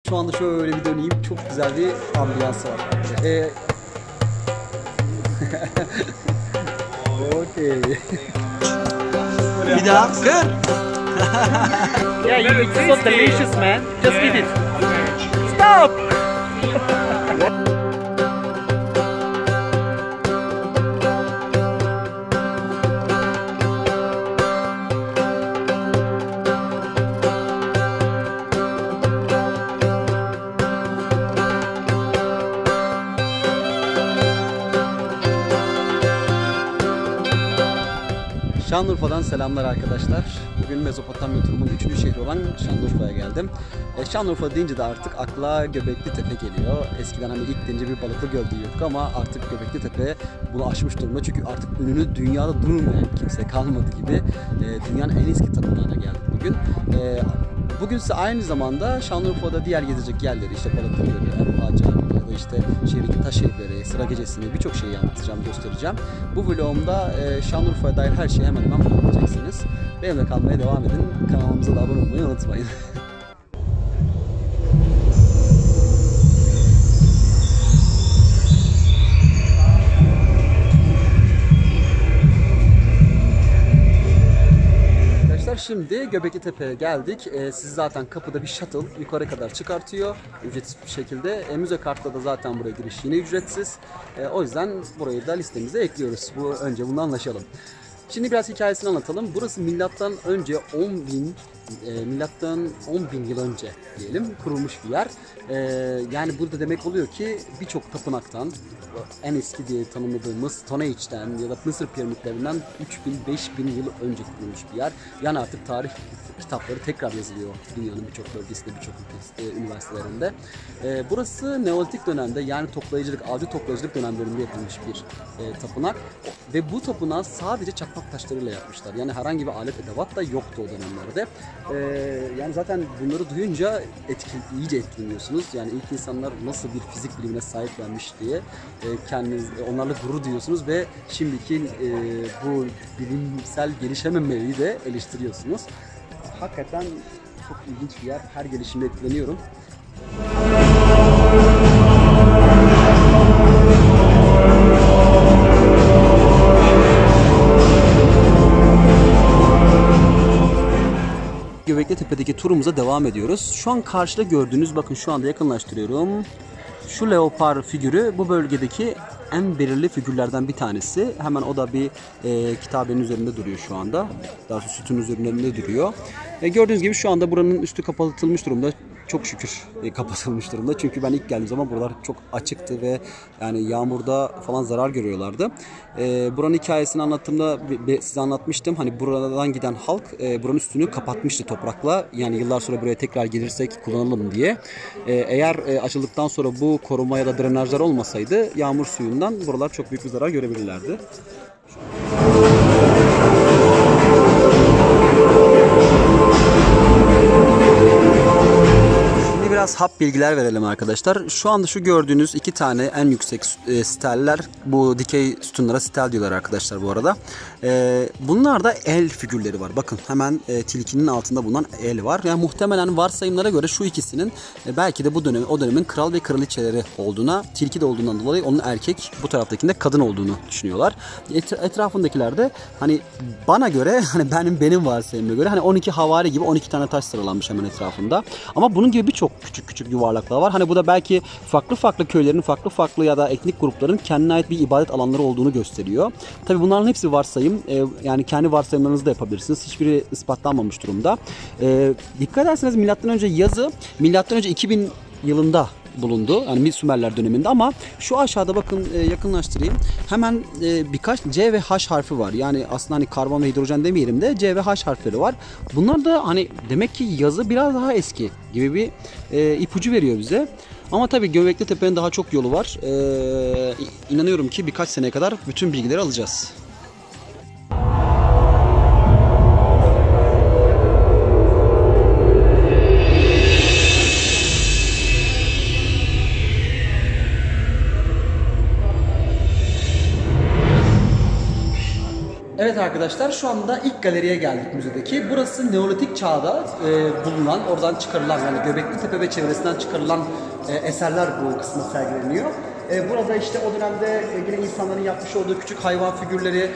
Şu anda şöyle bir döneyim. Çok güzel bir ambiyansı var. Okey. Bir daha kır. Yeah, it's so delicious, man. Just eat it. Stop! Şanlıurfa'dan selamlar arkadaşlar. Bugün Mezopotamya turumun 3. şehri olan Şanlıurfa'ya geldim. Şanlıurfa deyince de artık akla Göbekli Tepe geliyor. Eskiden hani ilk deyince bir Balıklı Göl diyorduk ama artık Göbekli Tepe bunu aşmış durumda. Çünkü artık ününü dünyada durmayan kimse kalmadı gibi dünyanın en eski tapınağına geldik bugün. Bugün ise aynı zamanda Şanlıurfa'da diğer gezecek yerleri, işte Balıklı Gölü, Ertuğrul Camii ya da işte şehirdeki taş evleri, sıra gecesini, birçok şeyi anlatacağım, göstereceğim. Bu vlogumda Şanlıurfa'ya dair her şeyi hemen hemen bulabileceksiniz. Benimle kalmaya devam edin. Kanalımıza da abone olmayı unutmayın. Şimdi Göbekli Tepe'ye geldik. Sizi zaten kapıda bir shuttle yukarı kadar çıkartıyor. Ücretsiz bir şekilde. Müze kartla da zaten buraya giriş yine ücretsiz. O yüzden burayı da listemize ekliyoruz. Önce bunu anlaşalım. Şimdi biraz hikayesini anlatalım. Burası milattan önce 10.000 yıl önce diyelim kurulmuş bir yer. Yani burada demek oluyor ki birçok tapınaktan, en eski diye tanımladığımız Stone Age'den ya da Mısır piramitlerinden 3000-5000 yıl önce kurulmuş bir yer. Yani artık tarih kitapları tekrar yazılıyor dünyanın birçok bölgesinde, birçok üniversitelerinde. Burası Neolitik dönemde, yani avcı toplayıcılık dönemlerinde yapılmış bir tapınak. Ve bu tapınağı sadece çakmak taşlarıyla yapmışlar. Yani herhangi bir alet edevat da yoktu o dönemlerde. Yani zaten bunları duyunca iyice etkileniyorsunuz. Yani ilk insanlar nasıl bir fizik bilimine sahiplenmiş diye onlarla gurur duyuyorsunuz ve şimdiki bu bilimsel gelişememeyi de eleştiriyorsunuz. Hakikaten çok ilginç bir yer. Her gelişimde etkileniyorum. Göbekli Tepe'deki turumuza devam ediyoruz. Şu an karşıda gördüğünüz, bakın şu anda yakınlaştırıyorum. Şu leopar figürü bu bölgedeki en belirli figürlerden bir tanesi. Hemen o da bir kitabenin üzerinde duruyor şu anda. Daha sonra sütunun üzerinde duruyor. Gördüğünüz gibi şu anda buranın üstü kapatılmış durumda. Çok şükür kapatılmış durumda. Çünkü ben ilk geldiğim zaman buralar çok açıktı ve yani yağmurda falan zarar görüyorlardı. Buranın hikayesini anlattığımda size anlatmıştım. Hani buradan giden halk buranın üstünü kapatmıştı toprakla. Yani yıllar sonra buraya tekrar gelirsek kullanalım diye. Eğer açıldıktan sonra bu koruma ya da drenajlar olmasaydı yağmur suyundan buralar çok büyük bir zarar görebilirlerdi. Biraz hap bilgiler verelim arkadaşlar. Şu anda şu gördüğünüz iki tane en yüksek steller, bu dikey sütunlara stel diyorlar arkadaşlar bu arada. Bunlar da el figürleri var. Bakın hemen tilkinin altında bulunan el var. Yani muhtemelen varsayımlara göre şu ikisinin belki de o dönemin kral ve kraliçeleri olduğuna, tilki de olduğundan dolayı onun erkek, bu taraftakinde kadın olduğunu düşünüyorlar. Etrafındakiler de hani bana göre, hani benim varsayımıma göre hani 12 havari gibi 12 tane taş sıralanmış hemen etrafında. Ama bunun gibi birçok küçük yuvarlaklar var. Hani bu da belki farklı köylerin, farklı ya da etnik grupların kendine ait bir ibadet alanları olduğunu gösteriyor. Tabii bunların hepsi varsayım. Yani kendi varsayımlarınızı da yapabilirsiniz. Hiçbiri ispatlanmamış durumda. Dikkat ederseniz milattan önce yazı milattan önce 2000 yılında bulundu. Yani Sümerler döneminde, ama şu aşağıda bakın, yakınlaştırayım. Hemen birkaç C ve H harfi var. Yani aslında hani karbon ve hidrojen demeyelim de C ve H harfleri var. Bunlar da hani demek ki yazı biraz daha eski gibi bir ipucu veriyor bize. Ama tabii Göbekli Tepe'nin daha çok yolu var. İnanıyorum ki birkaç seneye kadar bütün bilgileri alacağız. Evet arkadaşlar, şu anda ilk galeriye geldik müzedeki. Burası Neolitik çağda bulunan, oradan çıkarılan, yani Göbekli Tepe ve çevresinden çıkarılan eserler bu kısmı sergileniyor. Burada işte o dönemde yine insanların yapmış olduğu küçük hayvan figürleri,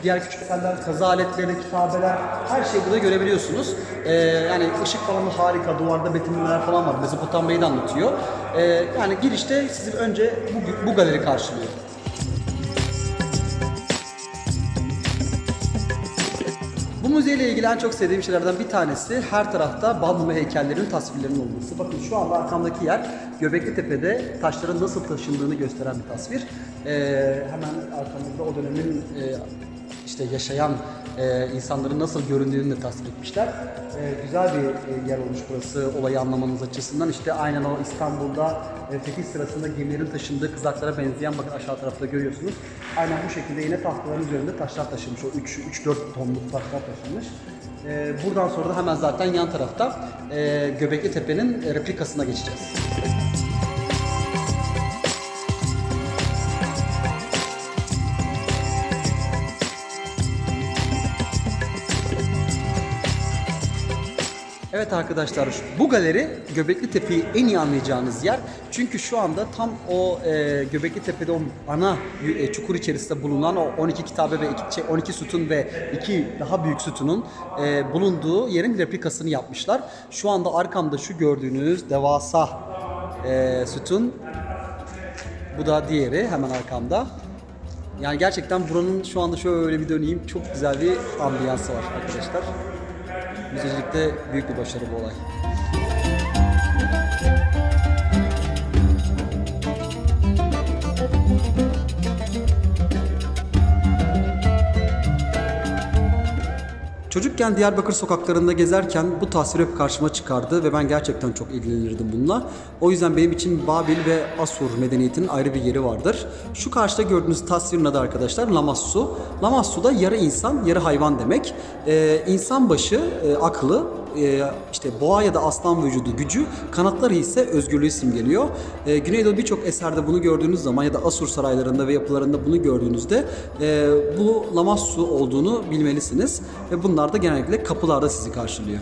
diğer küçük eserler, kazı aletleri, kitabeler, her şeyi burada görebiliyorsunuz. Yani ışık falan harika, duvarda betimlemeler falan var. Mezopotamya'yı da anlatıyor. Yani girişte sizi önce bu galeri karşılıyor. Bu müzeyle ilgili en çok sevdiğim şeylerden bir tanesi her tarafta bal heykellerinin tasvirlerinin olması. Bakın şu anda arkamdaki yer Göbekli Tepe'de taşların nasıl taşındığını gösteren bir tasvir. Hemen arkamızda o dönemin işte yaşayan insanların nasıl göründüğünü de tasvir etmişler. Güzel bir yer olmuş burası olayı anlamanız açısından. İşte aynen o İstanbul'da fetih sırasında gemilerin taşındığı kızaklara benzeyen, bakın aşağı tarafta görüyorsunuz. Aynen bu şekilde yine tahtaların üzerinde taşlar taşınmış. O 3-4 tonluk taşlar taşınmış. Buradan sonra da hemen zaten yan tarafta Göbekli Tepe'nin replikasına geçeceğiz. Evet arkadaşlar, bu galeri Göbekli Tepe'yi en iyi anlayacağınız yer. Çünkü şu anda tam o Göbekli Tepe'de o ana çukur içerisinde bulunan o 12 kitabe ve 12 sütun ve 2 daha büyük sütunun bulunduğu yerin replikasını yapmışlar. Şu anda arkamda şu gördüğünüz devasa sütun, bu da diğeri hemen arkamda. Yani gerçekten buranın şu anda şöyle bir döneyim, çok güzel bir ambiyansı var arkadaşlar. Müzecilikte büyük bir başarı bu olay. Çocukken Diyarbakır sokaklarında gezerken bu tasvir hep karşıma çıkardı ve ben gerçekten çok ilgilenirdim bununla. O yüzden benim için Babil ve Asur medeniyetinin ayrı bir yeri vardır. Şu karşıda gördüğünüz tasvirin adı arkadaşlar Lamassu. Lamassu da yarı insan, yarı hayvan demek. İnsan başı, aklı, işte boğa ya da aslan vücudu gücü, kanatları ise özgürlüğü simgeliyor. Güneydoğu birçok eserde bunu gördüğünüz zaman ya da Asur saraylarında ve yapılarında bunu gördüğünüzde bu Lamassu olduğunu bilmelisiniz ve bunlar da genellikle kapılarda sizi karşılıyor.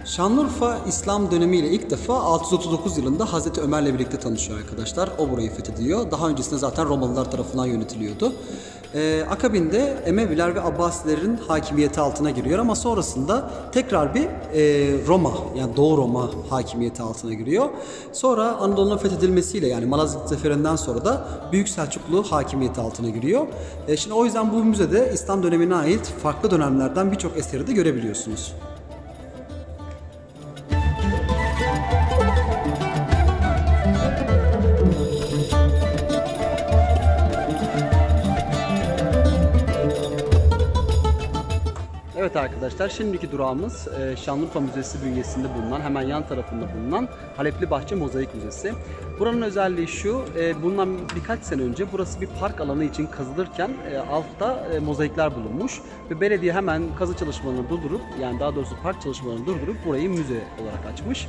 Şanlıurfa İslam dönemiyle ilk defa 639 yılında Hazreti Ömer'le birlikte tanışıyor arkadaşlar. O burayı fethediyor. Daha öncesinde zaten Romalılar tarafından yönetiliyordu. Akabinde Emeviler ve Abbasilerin hakimiyeti altına giriyor ama sonrasında tekrar bir Roma, yani Doğu Roma hakimiyeti altına giriyor. Sonra Anadolu'nun fethedilmesiyle, yani Malazgirt Zeferi'nden sonra da Büyük Selçuklu hakimiyeti altına giriyor. Şimdi o yüzden bu müzede İslam dönemine ait farklı dönemlerden birçok eseri de görebiliyorsunuz. Evet arkadaşlar, şimdiki durağımız Şanlıurfa Müzesi bünyesinde bulunan, hemen yan tarafında bulunan Halepli Bahçe Mozaik Müzesi. Buranın özelliği şu, bundan birkaç sene önce burası bir park alanı için kazılırken altta mozaikler bulunmuş ve belediye hemen kazı çalışmalarını durdurup, yani daha doğrusu park çalışmalarını durdurup burayı müze olarak açmış.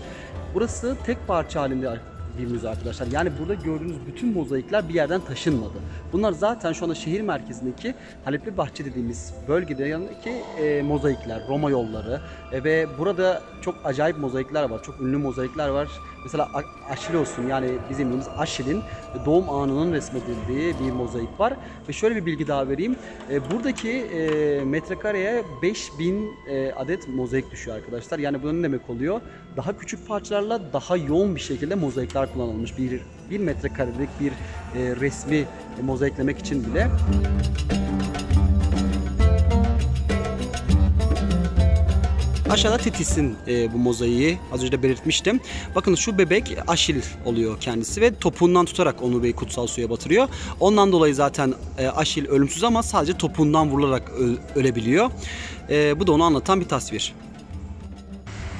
Burası tek parça halinde bir müze arkadaşlar. Yani burada gördüğünüz bütün mozaikler bir yerden taşınmadı. Bunlar zaten şu anda şehir merkezindeki Halepli Bahçe dediğimiz bölgede yanındaki mozaikler, Roma yolları ve burada çok acayip mozaikler var. Çok ünlü mozaikler var. Mesela Aşilos'un, yani bizim bildiğimiz Aşil'in doğum anının resmedildiği bir mozaik var. Ve şöyle bir bilgi daha vereyim. Buradaki metrekareye 5000 adet mozaik düşüyor arkadaşlar. Yani bunun ne demek oluyor? Daha küçük parçalarla daha yoğun bir şekilde mozaikler kullanılmış. Bir metrekarelik bir resmi mozaiklemek için bile. Aşağıda Titis'in bu mozaiği az önce de belirtmiştim. Bakın şu bebek Aşil oluyor kendisi ve topuğundan tutarak onu bir kutsal suya batırıyor. Ondan dolayı zaten Aşil ölümsüz ama sadece topuğundan vurularak ölebiliyor. Bu da onu anlatan bir tasvir.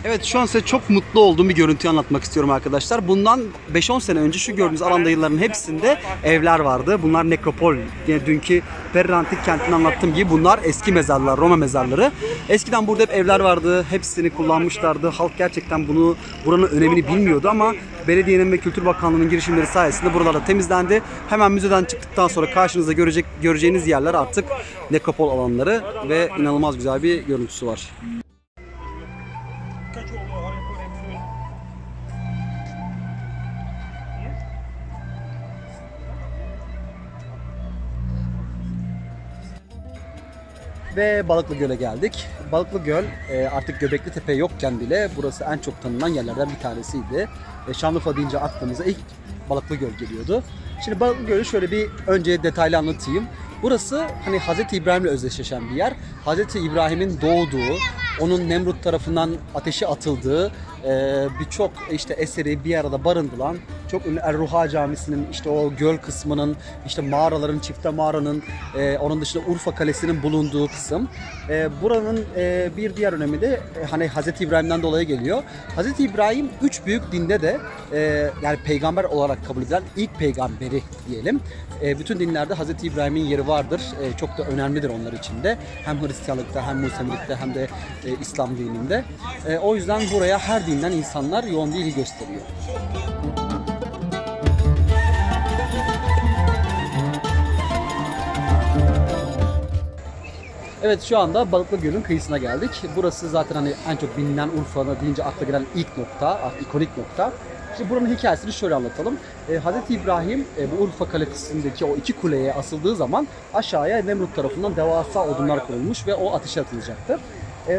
Evet, şu an size çok mutlu olduğum bir görüntüyü anlatmak istiyorum arkadaşlar. Bundan 5-10 sene önce şu gördüğünüz alanda yılların hepsinde evler vardı. Bunlar nekropol. Yani dünkü Perra Antik kentini anlattığım gibi bunlar eski mezarlar, Roma mezarları. Eskiden burada hep evler vardı. Hepsini kullanmışlardı. Halk gerçekten buranın önemini bilmiyordu ama belediyenin ve Kültür Bakanlığı'nın girişimleri sayesinde buralarda temizlendi. Hemen müzeden çıktıktan sonra karşınızda göreceğiniz yerler artık nekropol alanları ve inanılmaz güzel bir görüntüsü var. Ve Balıklı Göl'e geldik. Balıklı Göl artık Göbekli Tepe yokken bile burası en çok tanınan yerlerden bir tanesiydi. Şanlıurfa deyince aklımıza ilk Balıklı Göl geliyordu. Şimdi Balıklı Göl'ü şöyle bir önce detaylı anlatayım. Burası hani Hz. İbrahim'le özdeşleşen bir yer. Hz. İbrahim'in doğduğu, onun Nemrut tarafından ateşe atıldığı birçok işte eseri bir arada barındıran çok ünlü Er-Ruha Camisi'nin işte o göl kısmının, işte mağaraların, çifte mağaranın, onun dışında Urfa Kalesi'nin bulunduğu kısım. Buranın bir diğer önemi de hani Hz. İbrahim'den dolayı geliyor. Hz. İbrahim 3 büyük dinde de yani peygamber olarak kabul edilen ilk peygamberi diyelim. Bütün dinlerde Hz. İbrahim'in yeri vardır. Çok da önemlidir onlar için de. Hem Hristiyanlıkta hem Musevilikte hem de İslam dininde. O yüzden buraya her dinden insanlar yoğun bir ilgi gösteriyor. Evet, şu anda Balıklı Göl'ün kıyısına geldik. Burası zaten hani en çok bilinen Urfa'na deyince akla gelen ilk nokta, ikonik nokta. Şimdi buranın hikayesini şöyle anlatalım. Hz. İbrahim bu Urfa Kalesi'ndeki o iki kuleye asıldığı zaman aşağıya Nemrut tarafından devasa odunlar konulmuş ve o ateşe atılacaktı.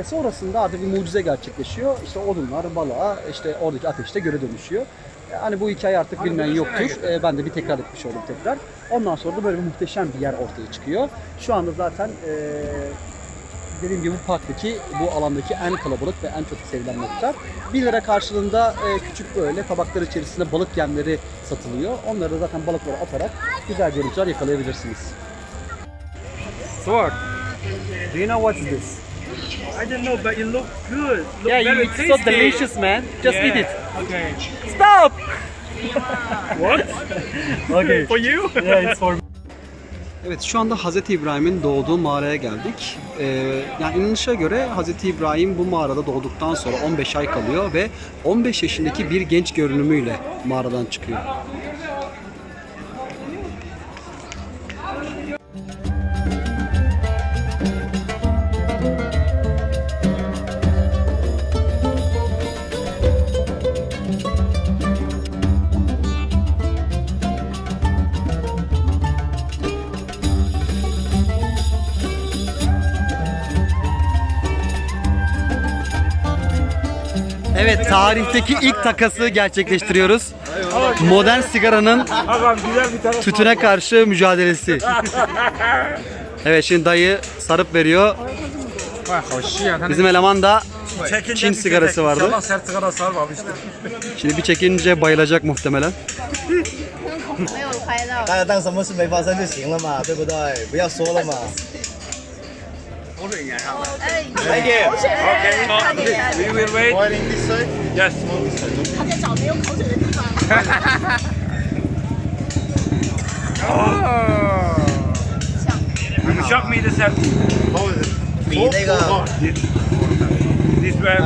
Sonrasında artık bir mucize gerçekleşiyor. İşte odunlar balığa, işte oradaki ateşte göle dönüşüyor. Hani bu hikaye artık bilmeyen yoktur. Ben de bir tekrar etmiş oldum tekrar. Ondan sonra da böyle bir muhteşem bir yer ortaya çıkıyor. Şu anda zaten dediğim gibi bu parktaki, bu alandaki en kalabalık ve en çok sevilen nokta. 1 lira karşılığında küçük böyle tabaklar içerisinde balık yemleri satılıyor. Onları da zaten balıklara atarak güzel görüntüler yakalayabilirsiniz. Sword. Do you know what is this? I don't know, but it looks good. Yeah, it's so delicious, man. Just eat it. Okay. Stop! What? Okay. For you? Yeah, it's for me. Evet, şu anda Hz. İbrahim'in doğduğu mağaraya geldik. Yani inanışa göre Hz. İbrahim bu mağarada doğduktan sonra 15 ay kalıyor ve 15 yaşındaki bir genç görünümüyle mağaradan çıkıyor. Evet, tarihteki ilk takası gerçekleştiriyoruz. Modern sigaranın tütüne karşı mücadelesi. Evet, şimdi dayı sarıp veriyor. Bizim eleman da Çin sigarası vardı. Şimdi bir çekince bayılacak muhtemelen. 大家当什么事没发生就行了嘛，对不对？不要说了嘛。Thank you. Okay. We will wait. Yes. 他在找没有口水的地方。 You shock me this time. 比那个 This way.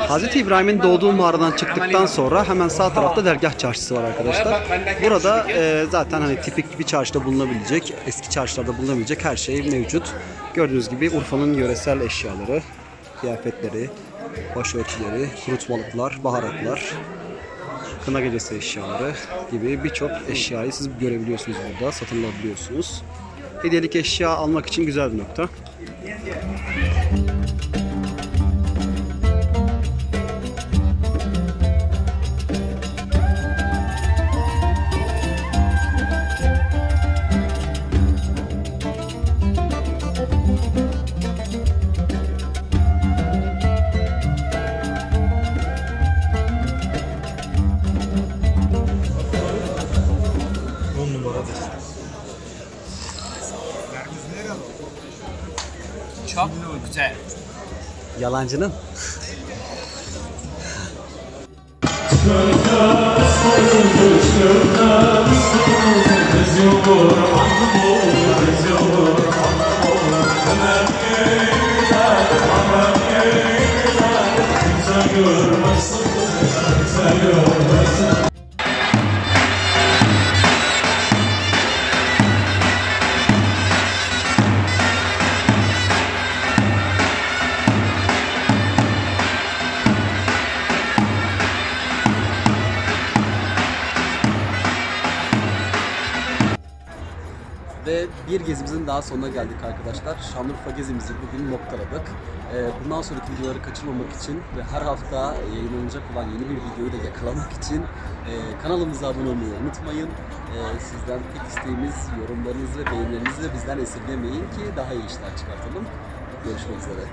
Hz. İbrahim'in doğduğu mağaradan çıktıktan sonra hemen sağ tarafta Dergah Çarşısı var arkadaşlar. Burada zaten hani tipik bir çarşıda bulunabilecek, eski çarşılarda bulunabilecek her şey mevcut. Gördüğünüz gibi Urfa'nın yöresel eşyaları, kıyafetleri, başörtüleri, kurutmalıklar, baharatlar, kına gecesi eşyaları gibi birçok eşyayı siz görebiliyorsunuz burada, satın alabiliyorsunuz. Hediyelik eşya almak için güzel bir nokta. Çok güzel. Yalancının. Ve bir gezimizin daha sonuna geldik arkadaşlar. Şanlıurfa gezimizi bugün noktaladık. Bundan sonraki videoları kaçırmamak için ve her hafta yayınlanacak olan yeni bir videoyu da yakalamak için kanalımıza abone olmayı unutmayın. Sizden tek isteğimiz yorumlarınızı ve beğenilerinizi de bizden esirgemeyin ki daha iyi işler çıkartalım. Görüşmek üzere.